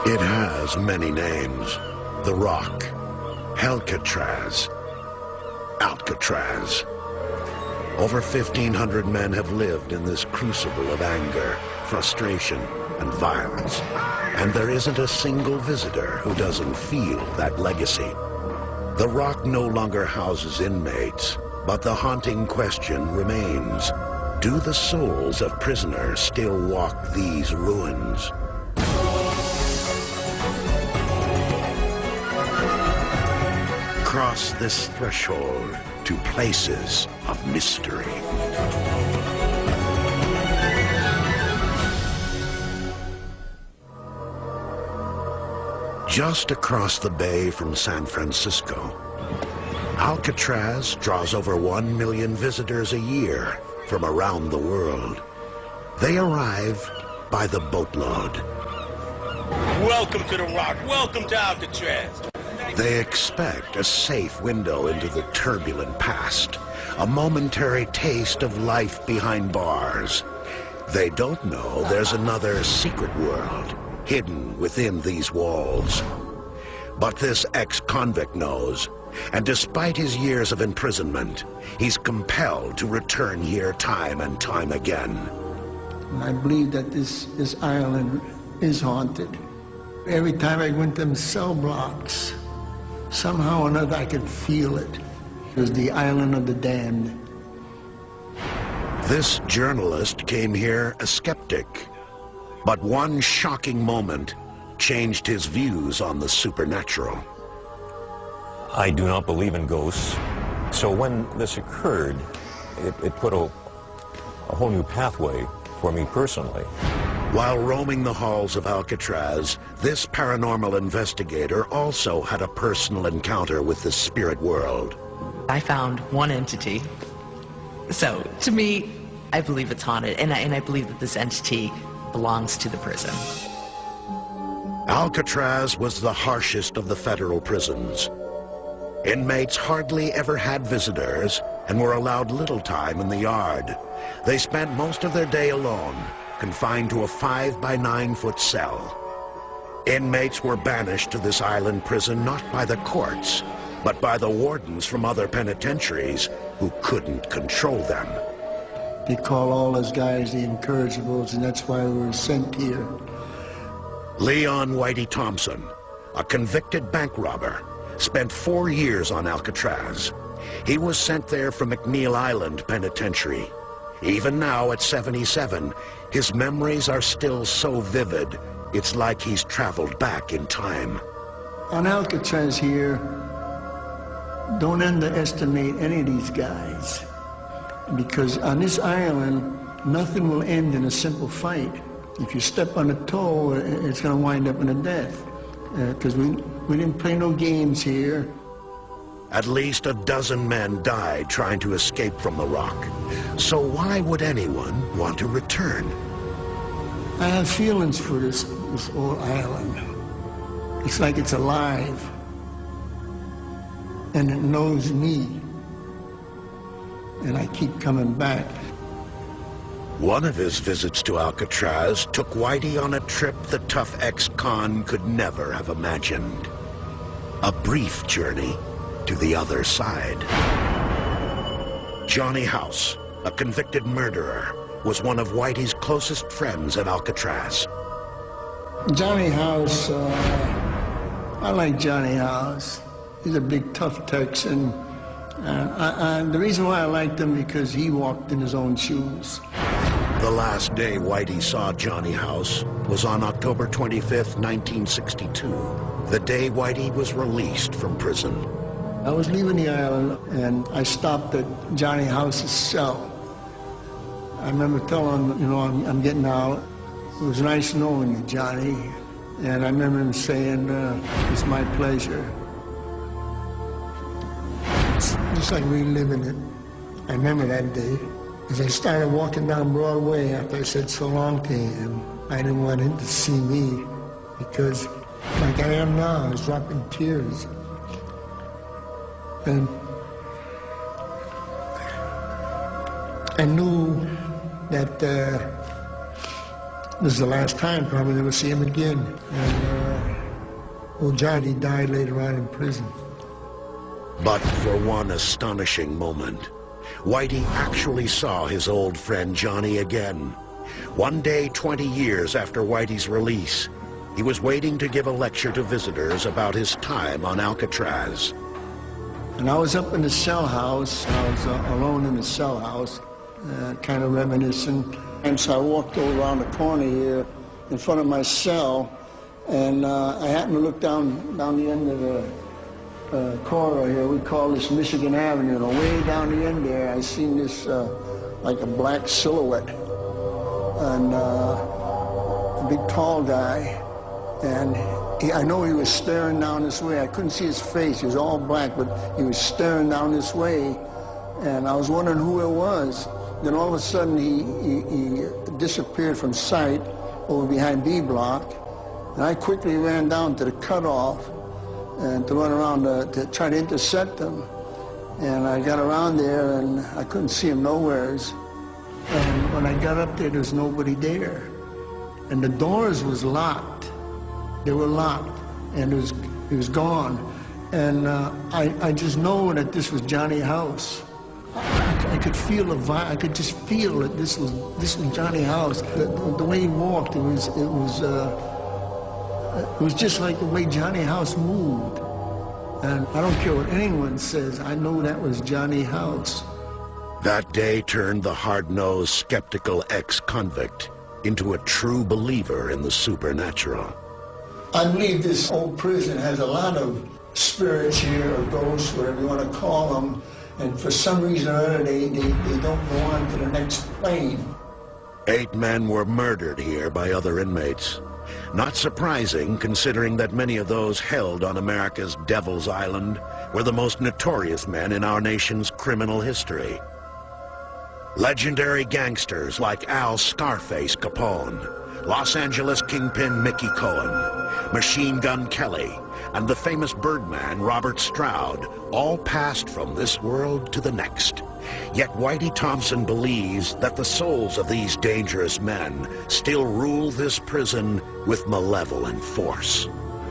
It has many names. The Rock, Alcatraz, Alcatraz. Over 1,500 men have lived in this crucible of anger, frustration, and violence. And there isn't a single visitor who doesn't feel that legacy. The Rock no longer houses inmates, but the haunting question remains. Do the souls of prisoners still walk these ruins? Cross this threshold to places of mystery. Just across the bay from San Francisco, Alcatraz draws over 1 million visitors a year from around the world. They arrive by the boatload. Welcome to the Rock. Welcome to Alcatraz. They expect a safe window into the turbulent past, a momentary taste of life behind bars. They don't know there's another secret world hidden within these walls. But this ex-convict knows, and despite his years of imprisonment, he's compelled to return here time and time again. I believe that this island is haunted. Every time I went to them cell blocks, somehow or another I could feel it. It was the island of the damned. This journalist came here a skeptic, but one shocking moment changed his views on the supernatural. I do not believe in ghosts, so when this occurred, it put a whole new pathway for me personally. While roaming the halls of Alcatraz, this paranormal investigator also had a personal encounter with the spirit world. I found one entity. So, to me, I believe it's haunted, and I believe that this entity belongs to the prison. Alcatraz was the harshest of the federal prisons. Inmates hardly ever had visitors and were allowed little time in the yard. They spent most of their day alone, confined to a 5-by-9-foot cell. Inmates were banished to this island prison not by the courts, but by the wardens from other penitentiaries who couldn't control them. They call all those guys the incorrigibles, and that's why we were sent here. Leon Whitey Thompson, a convicted bank robber, spent 4 years on Alcatraz. He was sent there from McNeil Island Penitentiary. Even now at 77, his memories are still so vivid, it's like he's traveled back in time. On Alcatraz here, don't underestimate any of these guys. Because on this island, nothing will end in a simple fight. If you step on a toe, it's going to wind up in a death. Because we didn't play no games here. At least a dozen men died trying to escape from the Rock. So why would anyone want to return? I have feelings for this old island. It's like it's alive. And it knows me. And I keep coming back. One of his visits to Alcatraz took Whitey on a trip the tough ex-con could never have imagined. A brief journey to the other side. Johnny House, a convicted murderer, was one of Whitey's closest friends at Alcatraz. Johnny House, I like Johnny House. He's a big, tough Texan. The reason why I liked him because he walked in his own shoes. The last day Whitey saw Johnny House was on October 25th, 1962, the day Whitey was released from prison. I was leaving the island, and I stopped at Johnny House's cell. I remember telling him, you know, I'm getting out. It was nice knowing you, Johnny. And I remember him saying, it's my pleasure. It's just like reliving it. I remember that day. As I started walking down Broadway after I said so long to him, I didn't want him to see me because, like I am now, I was dropping tears. And I knew that This is the last time, probably never see him again. And old Johnny died later on in prison. But for one astonishing moment, Whitey actually saw his old friend Johnny again. One day, 20 years after Whitey's release, he was waiting to give a lecture to visitors about his time on Alcatraz. And I was up in the cell house. I was alone in the cell house, kind of reminiscing. And so I walked over around the corner here in front of my cell, and I happened to look down the end of the corridor here. We call this Michigan Avenue, and way down the end there, I seen this like a black silhouette, and a big tall guy, and I know he was staring down this way. I couldn't see his face. He was all black, but he was staring down this way, and I was wondering who it was. Then all of a sudden, he disappeared from sight over behind B Block, and I quickly ran down to the cutoff and to run around to try to intercept him. And I got around there, and I couldn't see him nowheres. And when I got up there was nobody there, and the doors was locked. They were locked, and it was gone. And I just know that this was Johnny's house. I could feel the vibe. I could just feel that this was Johnny's house. The way he walked, it was just like the way Johnny's house moved. And I don't care what anyone says, I know that was Johnny's house. That day turned the hard-nosed, skeptical ex-convict into a true believer in the supernatural. I believe this old prison has a lot of spirits here, or ghosts, whatever you want to call them, and for some reason or other, they don't go on to the next plane. 8 men were murdered here by other inmates. Not surprising, considering that many of those held on America's Devil's Island were the most notorious men in our nation's criminal history. Legendary gangsters like Al Scarface Capone, Los Angeles kingpin Mickey Cohen, Machine Gun Kelly, and the famous Birdman Robert Stroud all passed from this world to the next. Yet Whitey Thompson believes that the souls of these dangerous men still rule this prison with malevolent force.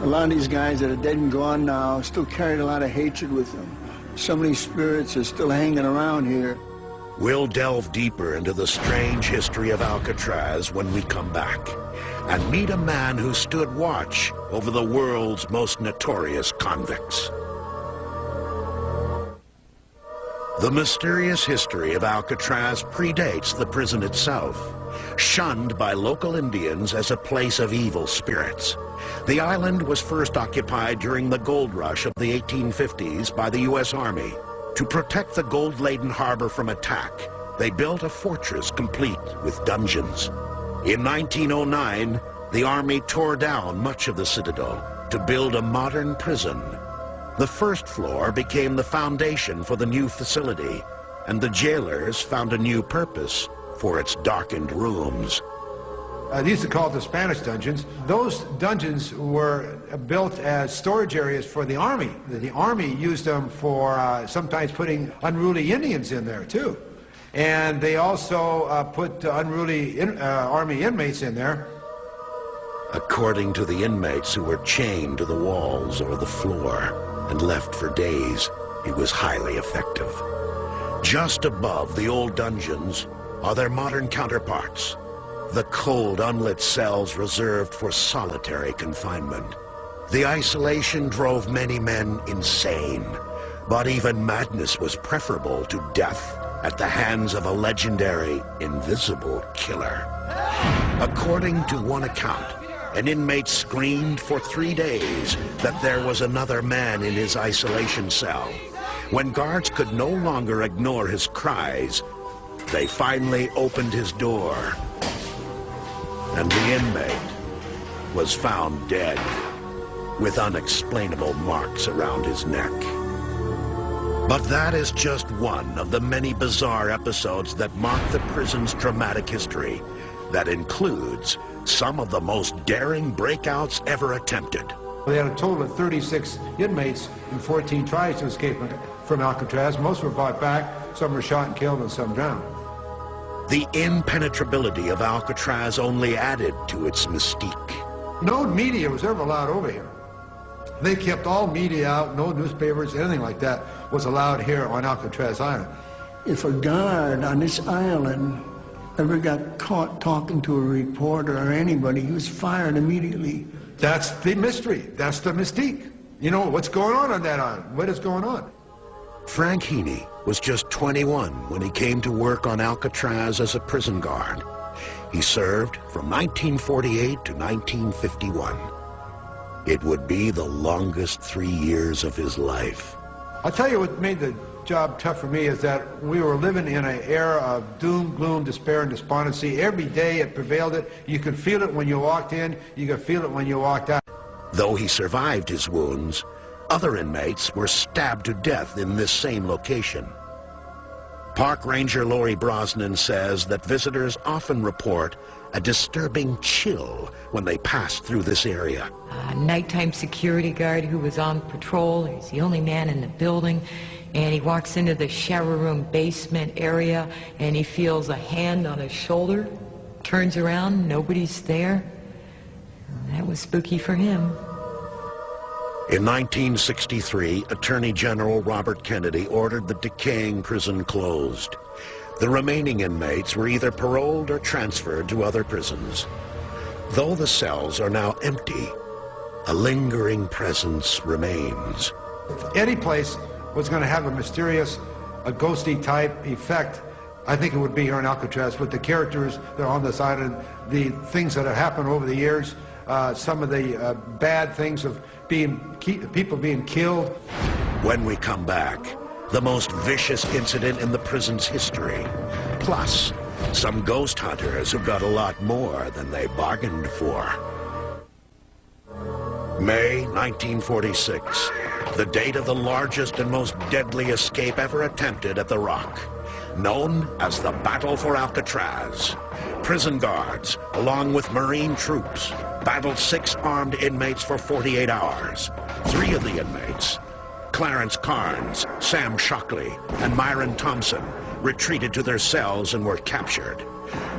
A lot of these guys that are dead and gone now still carried a lot of hatred with them. Some of these spirits are still hanging around here. We'll delve deeper into the strange history of Alcatraz when we come back, and meet a man who stood watch over the world's most notorious convicts. The mysterious history of Alcatraz predates the prison itself. Shunned by local Indians as a place of evil spirits, the island was first occupied during the gold rush of the 1850s by the U.S. Army. To protect the gold-laden harbor from attack, they built a fortress complete with dungeons. In 1909, the Army tore down much of the citadel to build a modern prison. The first floor became the foundation for the new facility, and the jailers found a new purpose for its darkened rooms. These are called the Spanish dungeons. Those dungeons were built as storage areas for the Army. The Army used them for sometimes putting unruly Indians in there, too. And they also put unruly Army inmates in there. According to the inmates who were chained to the walls or the floor and left for days, it was highly effective. Just above the old dungeons are their modern counterparts, the cold, unlit cells reserved for solitary confinement. The isolation drove many men insane, but even madness was preferable to death at the hands of a legendary, invisible killer. According to one account, an inmate screamed for 3 days that there was another man in his isolation cell. When guards could no longer ignore his cries, they finally opened his door, and the inmate was found dead, with unexplainable marks around his neck. But that is just one of the many bizarre episodes that mark the prison's dramatic history, that includes some of the most daring breakouts ever attempted. They had a total of 36 inmates and 14 tried to escape from Alcatraz. Most were brought back, some were shot and killed, and some drowned. The impenetrability of Alcatraz only added to its mystique. No media was ever allowed over here. They kept all media out, no newspapers, anything like that was allowed here on Alcatraz Island. If a guard on this island ever got caught talking to a reporter or anybody, he was fired immediately. That's the mystery. That's the mystique. You know, what's going on that island? What is going on? Frank Heaney was just 21 when he came to work on Alcatraz as a prison guard. He served from 1948 to 1951. It would be the longest 3 years of his life. I'll tell you what made the job tough for me is that we were living in an era of doom, gloom, despair, and despondency. Every day it prevailed it. You could feel it when you walked in. You could feel it when you walked out. Though he survived his wounds, other inmates were stabbed to death in this same location. Park Ranger Laurie Brosnan says that visitors often report a disturbing chill when they pass through this area. A nighttime security guard who was on patrol. He's the only man in the building. And he walks into the shower room basement area and he feels a hand on his shoulder. Turns around, nobody's there. That was spooky for him. In 1963, Attorney General Robert Kennedy ordered the decaying prison closed. The remaining inmates were either paroled or transferred to other prisons. Though the cells are now empty, a lingering presence remains. Any place was going to have a mysterious, a ghosty type effect. I think it would be here in Alcatraz with the characters that are on this island, the things that have happened over the years, some of the bad things of people being killed. When we come back, the most vicious incident in the prison's history. Plus, some ghost hunters who got a lot more than they bargained for. May 1946, the date of the largest and most deadly escape ever attempted at the Rock, known as the Battle for Alcatraz. Prison guards, along with Marine troops, battled 6 armed inmates for 48 hours. 3 of the inmates, Clarence Carnes, Sam Shockley, and Myron Thompson, retreated to their cells and were captured.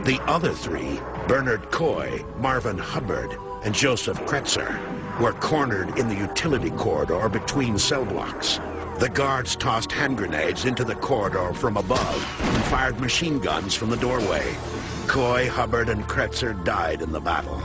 The other 3, Bernard Coy, Marvin Hubbard, and Joseph Kretzer, were cornered in the utility corridor between cell blocks. The guards tossed hand grenades into the corridor from above and fired machine guns from the doorway. Coy, Hubbard, and Kretzer died in the battle.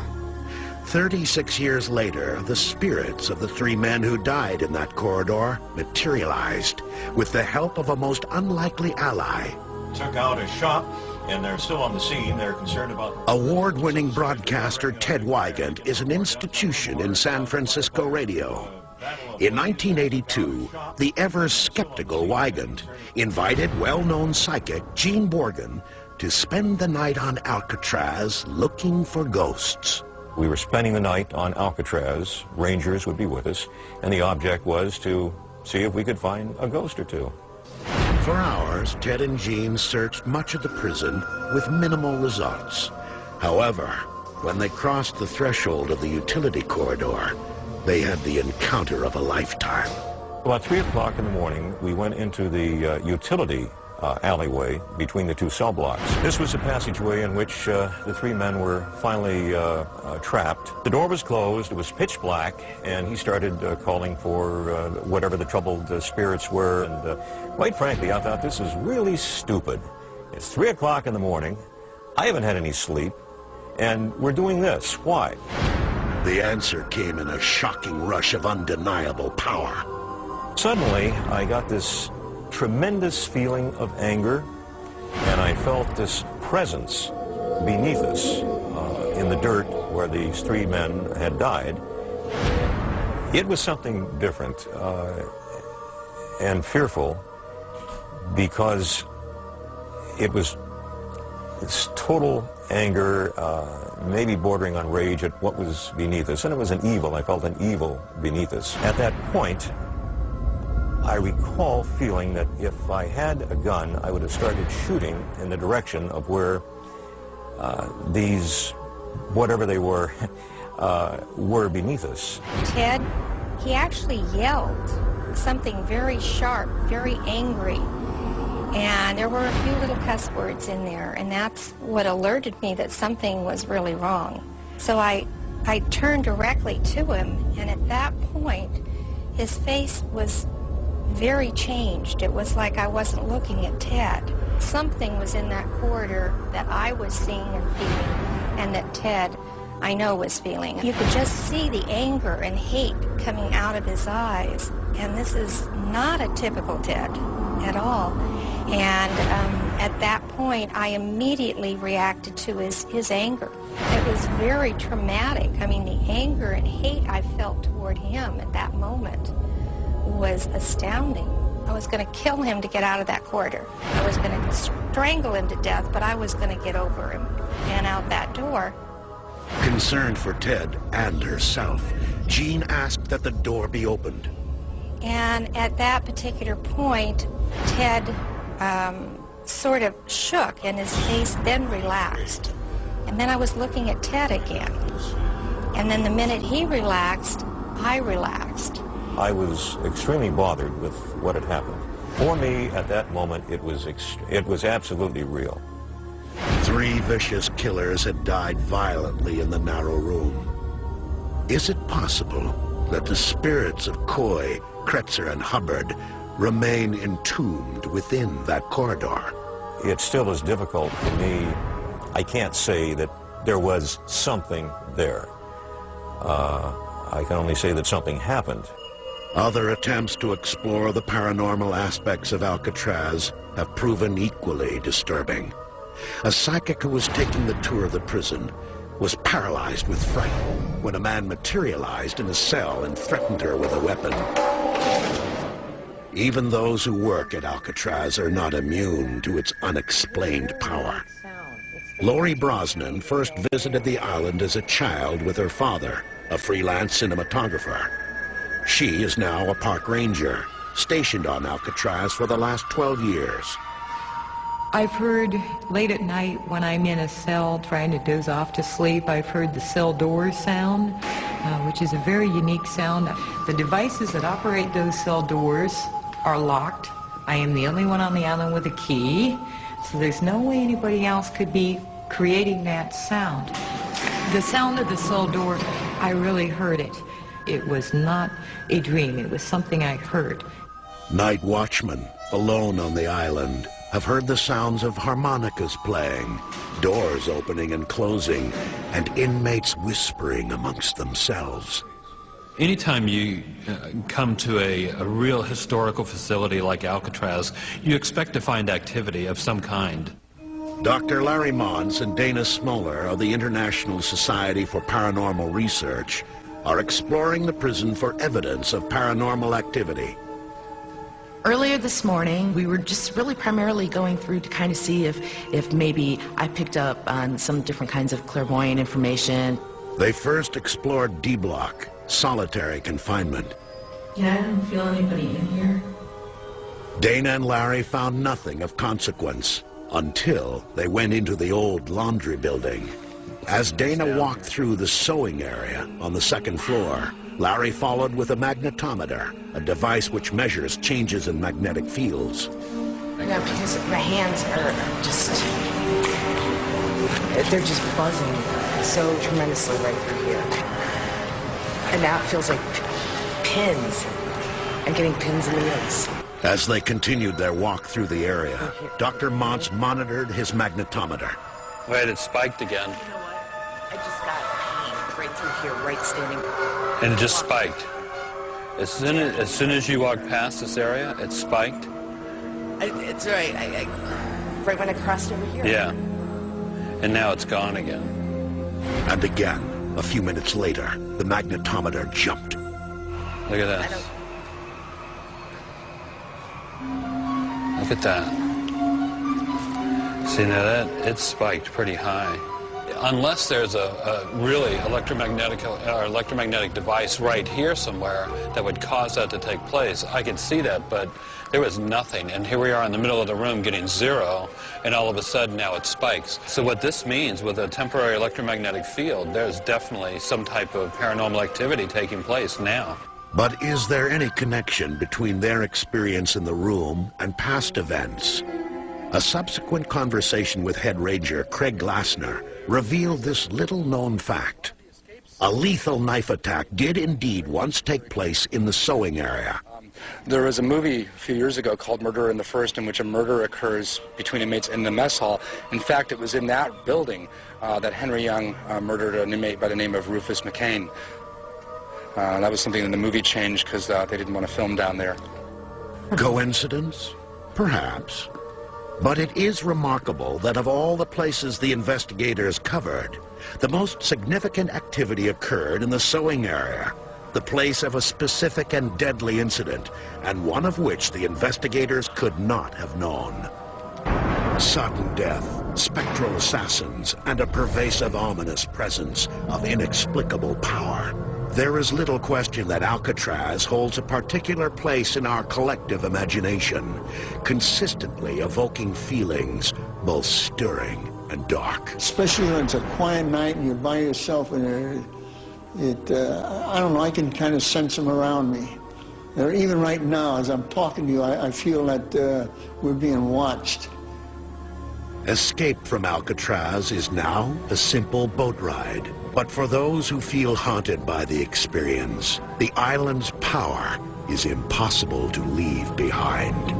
36 years later, the spirits of the 3 men who died in that corridor materialized with the help of a most unlikely ally. Took out a shop, and they're still on the scene. They're concerned about... Award-winning broadcaster Ted Wygant is an institution in San Francisco radio. In 1982, the ever-skeptical Wygant invited well-known psychic Gene Borgen to spend the night on Alcatraz looking for ghosts. We were spending the night on Alcatraz. Rangers would be with us, and the object was to see if we could find a ghost or two. For hours, Ted and Gene searched much of the prison with minimal results. However, when they crossed the threshold of the utility corridor, they had the encounter of a lifetime. About 3 o'clock in the morning, we went into the utility alleyway between the 2 cell blocks. This was a passageway in which the 3 men were finally trapped. The door was closed, it was pitch black, and he started calling for whatever the troubled spirits were. And quite frankly, I thought, this is really stupid. It's 3 o'clock in the morning, I haven't had any sleep, and we're doing this. Why? The answer came in a shocking rush of undeniable power. Suddenly, I got this tremendous feeling of anger, and I felt this presence beneath us in the dirt where these 3 men had died. It was something different and fearful, because it was this total anger, maybe bordering on rage at what was beneath us, and it was an evil. I felt an evil beneath us. At that point, I recall feeling that if I had a gun, I would have started shooting in the direction of where these, whatever they were beneath us. Ted, he actually yelled something very sharp, very angry. And there were a few little cuss words in there, and that's what alerted me that something was really wrong. So I turned directly to him, and at that point, his face was very changed. It was like I wasn't looking at Ted. Something was in that corridor that I was seeing and feeling, and that Ted, I know, was feeling. You could just see the anger and hate coming out of his eyes, and this is not a typical Ted at all. And at that point, I immediately reacted to his anger. It was very traumatic. I mean, the anger and hate I felt toward him at that moment was astounding. I was going to kill him to get out of that corridor. I was going to strangle him to death, but I was going to get over him and out that door. Concerned for Ted and herself, Jean asked that the door be opened. And at that particular point, Ted sort of shook, and his face then relaxed. And then I was looking at Ted again. And then the minute he relaxed, I relaxed. I was extremely bothered with what had happened. For me, at that moment, it was absolutely real. 3 vicious killers had died violently in the narrow room. Is it possible that the spirits of Coy, Kretzer, and Hubbard remain entombed within that corridor? It still is difficult for me. I can't say that there was something there. I can only say that something happened. Other attempts to explore the paranormal aspects of Alcatraz have proven equally disturbing. A psychic who was taking the tour of the prison was paralyzed with fright when a man materialized in a cell and threatened her with a weapon. Even those who work at Alcatraz are not immune to its unexplained power. Lori Brosnan first visited the island as a child with her father, a freelance cinematographer. She is now a park ranger, stationed on Alcatraz for the last 12 years. I've heard late at night when I'm in a cell trying to doze off to sleep, I've heard the cell doors sound, which is a very unique sound. The devices that operate those cell doors are locked. I am the only one on the island with a key, so there's no way anybody else could be creating that sound. The sound of the cell door, I really heard it. It was not a dream, it was something I heard. Night watchmen, alone on the island, have heard the sounds of harmonicas playing, doors opening and closing, and inmates whispering amongst themselves. Anytime you come to a real historical facility like Alcatraz, you expect to find activity of some kind. Dr. Larry Mons and Dana Smoller of the International Society for Paranormal Research are exploring the prison for evidence of paranormal activity. Earlier this morning, we were just really primarily going through to kind of see if maybe I picked up on some different kinds of clairvoyant information. They first explored D Block, solitary confinement. Yeah, I don't feel anybody in here. Dana and Larry found nothing of consequence until they went into the old laundry building. As Dana walked through the sewing area on the second floor, Larry followed with a magnetometer, a device which measures changes in magnetic fields. Yeah, because my hands are just, they're just buzzing so tremendously right through here. And now it feels like pins. I'm getting pins and needles. As they continued their walk through the area, Dr. Mons monitored his magnetometer. Wait, it spiked again. You know what? I just got pain right through here, right standing. And it just spiked. As soon as you walked past this area, it spiked. It's right. Right when I crossed over here. Yeah. And now it's gone again. And again, a few minutes later, the magnetometer jumped. Look at this. Look at that. See, now that, it's spiked pretty high. Unless there's a really electromagnetic device right here somewhere that would cause that to take place, I could see that, but there was nothing. And here we are in the middle of the room getting 0, and all of a sudden now it spikes. So what this means with a temporary electromagnetic field, there's definitely some type of paranormal activity taking place now. But is there any connection between their experience in the room and past events? A subsequent conversation with head ranger Craig Glassner revealed this little-known fact. A lethal knife attack did indeed once take place in the sewing area. There was a movie a few years ago called Murder in the First, in which a murder occurs between inmates in the mess hall. In fact, it was in that building that Henry Young murdered an inmate by the name of Rufus McCain. That was something in the movie changed because they didn't want to film down there. Coincidence? Perhaps. But it is remarkable that of all the places the investigators covered, the most significant activity occurred in the sewing area, the place of a specific and deadly incident, and one of which the investigators could not have known. Sudden death, spectral assassins, and a pervasive, ominous presence of inexplicable power. There is little question that Alcatraz holds a particular place in our collective imagination, consistently evoking feelings both stirring and dark. Especially when it's a quiet night and you're by yourself, and I don't know, I can kind of sense them around me. Even right now, as I'm talking to you, I feel that we're being watched. Escape from Alcatraz is now a simple boat ride. But for those who feel haunted by the experience, the island's power is impossible to leave behind.